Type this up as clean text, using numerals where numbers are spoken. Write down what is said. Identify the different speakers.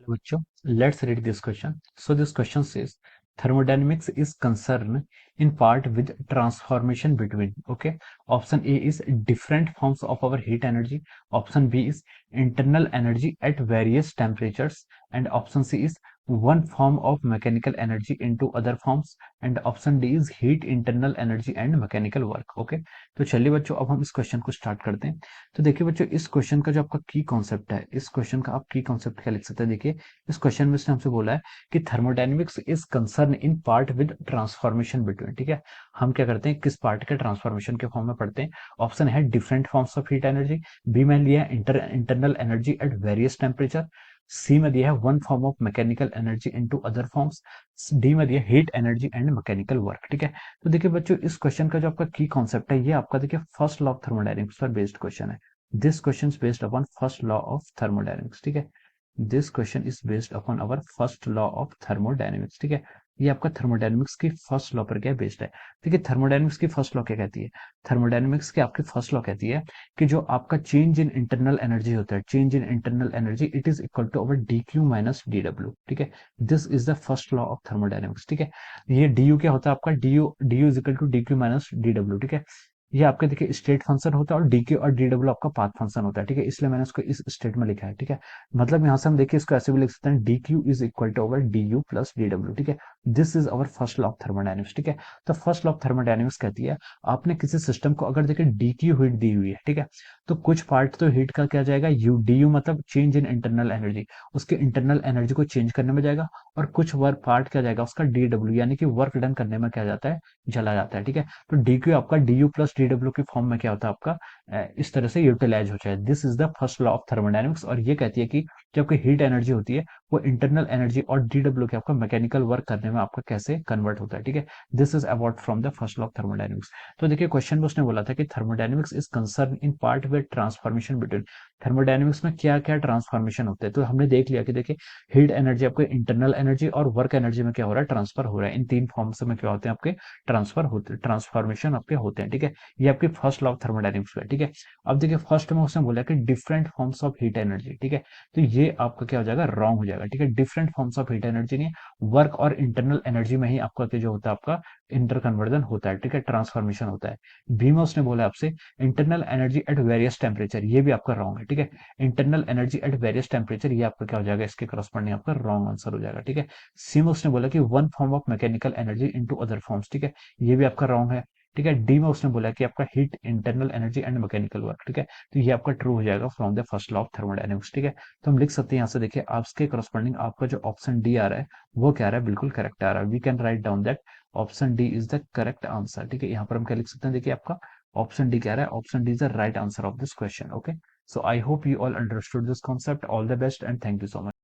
Speaker 1: बच्चों, let's read this question. So this question says thermodynamics is concerned in part with transformation between. Okay, option A is different forms of our heat energy. Option B is internal energy at various temperatures, and option C is one form of mechanical energy into other forms, and option D is heat, internal energy and mechanical work. Okay, तो चलिए बच्चों, अब हम इस question को start करते हैं। तो देखिए बच्चों, इस क्वेश्चन का जो आपका की कॉन्सेप्ट है, इस क्वेश्चन का आप की कॉन्सेप्ट क्या लिख सकते हैं। देखिए, इस क्वेश्चन में उसने हमसे बोला है कि thermodynamics is concern in part with transformation between. ठीक है, हम क्या करते हैं, किस पार्ट के ट्रांसफॉर्मेशन के फॉर्म में पढ़ते हैं। ऑप्शन है different forms of heat energy, B में लिया है internal energy at various temperature, C में दिया है one form of mechanical energy into other forms, D में दिया heat energy and mechanical work. ठीक है, तो देखिए बच्चों, इस क्वेश्चन का जो आपका की कॉन्सेप्ट है, ये आपका देखिए फर्स्ट लॉ ऑफ थर्मोडायनेमिक्स पर बेस्ड क्वेश्चन है। This question is based upon first law of thermodynamics. ठीक है, this question is based upon our first law of thermodynamics. ठीक है, ये आपका थर्मोडायनेमिक्स की फर्स्ट लॉ पर क्या बेस्ड है। देखिए, थर्मोडायनेमिक्स की फर्स्ट लॉ क्या कहती है। थर्मोडायनेमिक्स की आपकी फर्स्ट लॉ कहती है कि जो आपका चेंज इन इंटरनल एनर्जी होता है, change in internal energy it is equal to our D Q minus D W. ठीक है, this is the first law of thermodynamics. ठीक है, ये डी यू क्या होता है आपका, D U is equal to D Q minus D W. ठीक है, ये आपके देखिए स्टेट फंक्शन होता है और डी क्यू और डी डब्ल्यू आपका पाथ फंक्शन होता है। ठीक है, इसलिए मैंने इसको इस स्टेट में लिखा है। ठीक है, मतलब यहाँ से हम देखिए इसको ऐसे भी लिख सकते हैं, D Q is equal to over D U plus D W. ठीक है, this is our first law of thermodynamics. ठीक है, तो फर्स्ट लॉ ऑफ थर्मोडायनेमिक्स कहती है, आपने किसी सिस्टम को अगर देखिए डी क्यू हीट दी हुई है, ठीक है, तो कुछ पार्ट तो हीट का क्या जाएगा, यू डी यू मतलब चेंज इन इंटरनल एनर्जी, उसके इंटरनल एनर्जी को चेंज करने में जाएगा, और कुछ वर्क पार्ट क्या जाएगा उसका डी डब्ल्यू, यानी कि वर्क डन करने में क्या जाता है, चला जाता है। ठीक है, तो डी क्यू आपका D U plus D W के फॉर्म में क्या होता है आपका, इस तरह से यूटिलाइज हो जाए। This is the first law of thermodynamics, और ये कहती है कि जो आपकी हीट एनर्जी होती है वो इंटरनल एनर्जी और डी डब्ल्यू के आपका मैकेनिकल वर्क करने में आपका कैसे कन्वर्ट होता है। ठीक है, this is about from the first law of thermodynamics. तो देखिए, क्वेश्चन में उसने बोला था कि thermodynamics is concern in part with transformation between. Thermodynamics में क्या क्या ट्रांसफॉर्मेशन होते हैं, तो हमने देख लिया कि देखिए हीट एनर्जी आपके इंटरनल एनर्जी और वर्क एनर्जी में क्या हो रहा है, ट्रांसफर हो रहा है। इन तीन फॉर्म्स में क्या होते हैं आपके, ट्रांसफर होते, ट्रांसफॉर्मेशन आपके होते हैं। ठीक है, ये आपकी फर्स्ट लॉ ऑफ थर्मोडायनेमिक्स है। ठीक है, अब देखिए फर्स्ट में उसने बोला कि different forms of heat energy. ठीक है, तो ये आपका क्या हो जाएगा, रॉन्ग हो जाएगा। ठीक है, different forms of heat energy नहीं, वर्क और इंटरनल एनर्जी में ही आपका जो होता है आपका इंटर कन्वर्जन होता है। ठीक है, ट्रांसफॉर्मेशन होता है। बी में उसने बोला आपसे internal energy at various temperature, ये भी आपका रॉन्ग है। ठीक है, internal energy at various temperature, ये आपका क्या हो जाएगा, इसके करस्पॉन्डिंग आपका रॉन्ग आंसर हो जाएगा। ठीक है, सी में उसने बोला कि one form of mechanical energy into other forms. ठीक है, ये भी आपका रॉन्ग है। ठीक है, डी में उसने बोला कि आपका heat, internal energy and mechanical work. ठीक है, तो ये आपका ट्रू हो जाएगा from the first law of thermodynamics. ठीक है, तो हम लिख सकते हैं यहाँ से, देखिए आपके करस्पॉन्डिंग आपका जो ऑप्शन डी आ रहा है वो क्या आ रहा है, बिल्कुल करेक्ट आ रहा है। We can write down that option D is the correct answer. ठीक है, यहाँ पर हम क्या लिख सकते हैं, देखिए आपका ऑप्शन डी क्या आ रहा है, option D is the right answer of this question. Okay, so I hope you all understood this concept. All the best and thank you so much.